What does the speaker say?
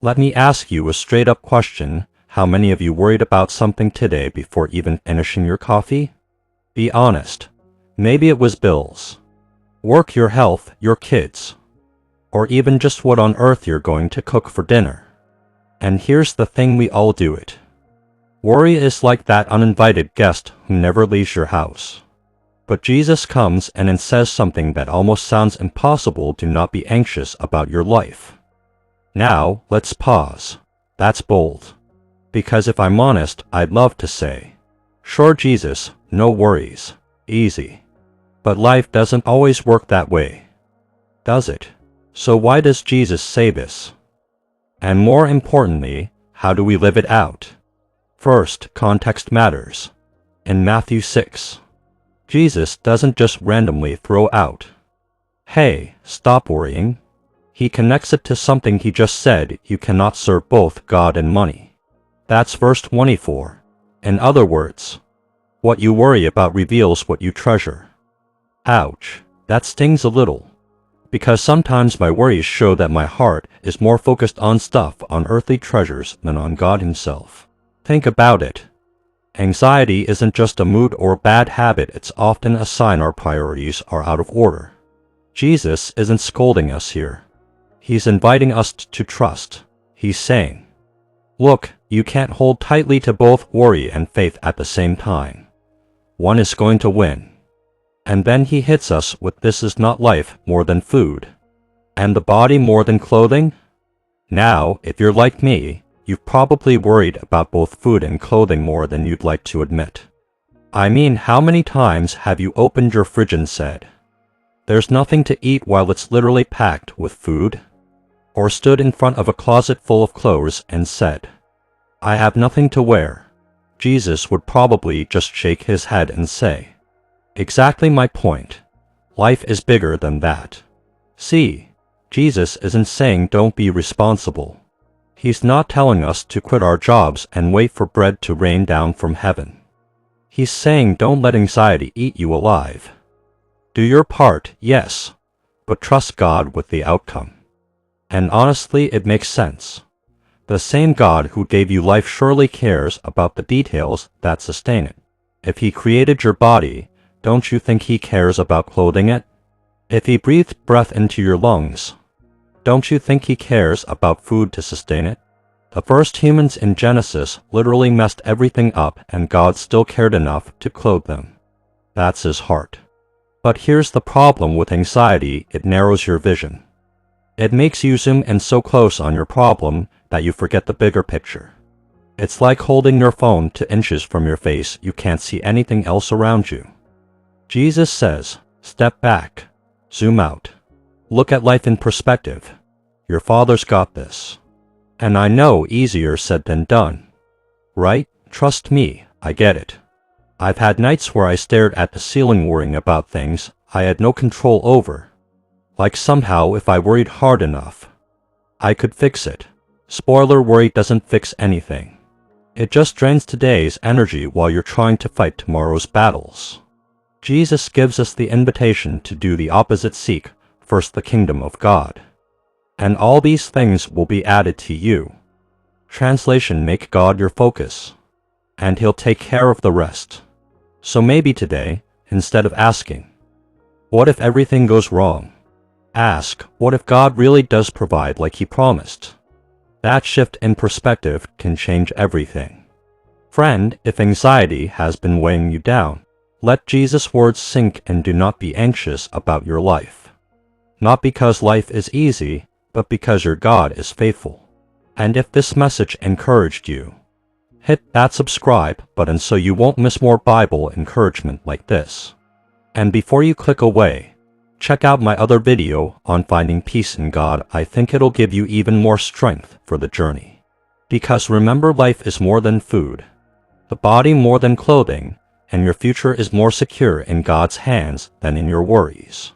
Let me ask you a straight-up question. How many of you worried about something today before even finishing your coffee? Be honest. Maybe it was bills, work, your health, your kids, or even just what on earth you're going to cook for dinner. And here's the thing, we all do it. Worry is like that uninvited guest who never leaves your house. But Jesus comes and says something that almost sounds impossible: do not be anxious about your life. Now, let's pause. That's bold. Because if I'm honest, I'd love to say, sure Jesus, no worries, easy. But life doesn't always work that way, does it? So why does Jesus say this? And more importantly, how do we live it out? First, context matters. In Matthew 6, Jesus doesn't just randomly throw out, "Hey, stop worrying." He connects it to something he just said: you cannot serve both God and money. That's verse 24. In other words, what you worry about reveals what you treasure. Ouch, that stings a little. Because sometimes my worries show that my heart is more focused on stuff, on earthly treasures, than on God Himself. Think about it. Anxiety isn't just a mood or a bad habit, it's often a sign our priorities are out of order. Jesus isn't scolding us here. He's inviting us to trust. He's saying, look, you can't hold tightly to both worry and faith at the same time. One is going to win. And then He hits us with, this is not life more than food, and the body more than clothing? Now, if you're like me, you've probably worried about both food and clothing more than you'd like to admit. I mean, how many times have you opened your fridge and said, there's nothing to eat, while it's literally packed with food? Or stood in front of a closet full of clothes and said, I have nothing to wear? Jesus would probably just shake his head and say, exactly my point. Life is bigger than that. See, Jesus isn't saying don't be responsible. He's not telling us to quit our jobs and wait for bread to rain down from heaven. He's saying don't let anxiety eat you alive. Do your part, yes, but trust God with the outcome. And honestly, it makes sense. The same God who gave you life surely cares about the details that sustain it. If He created your body, don't you think He cares about clothing it? If He breathed breath into your lungs, don't you think He cares about food to sustain it? The first humans in Genesis literally messed everything up, and God still cared enough to clothe them. That's His heart. But here's the problem with anxiety: it narrows your vision. It makes you zoom in so close on your problem that you forget the bigger picture. It's like holding your phone 2 inches from your face. You can't see anything else around you. Jesus says, step back, zoom out, look at life in perspective. Your Father's got this. And I know, easier said than done, right? Trust me, I get it. I've had nights where I stared at the ceiling worrying about things I had no control over. Like somehow if I worried hard enough, I could fix it. Spoiler: worry doesn't fix anything. It just drains today's energy while you're trying to fight tomorrow's battles. Jesus gives us the invitation to do the opposite: seek first the kingdom of God, and all these things will be added to you. Translation: make God your focus, and He'll take care of the rest. So maybe today, instead of asking, what if everything goes wrong? Ask, what if God really does provide like He promised? That shift in perspective can change everything. Friend, if anxiety has been weighing you down, let Jesus' words sink and do not be anxious about your life. Not because life is easy, but because your God is faithful. And if this message encouraged you, hit that subscribe button so you won't miss more Bible encouragement like this. And before you click away, check out my other video on finding peace in God. I think it'll give you even more strength for the journey. Because remember, life is more than food, the body more than clothing, and your future is more secure in God's hands than in your worries.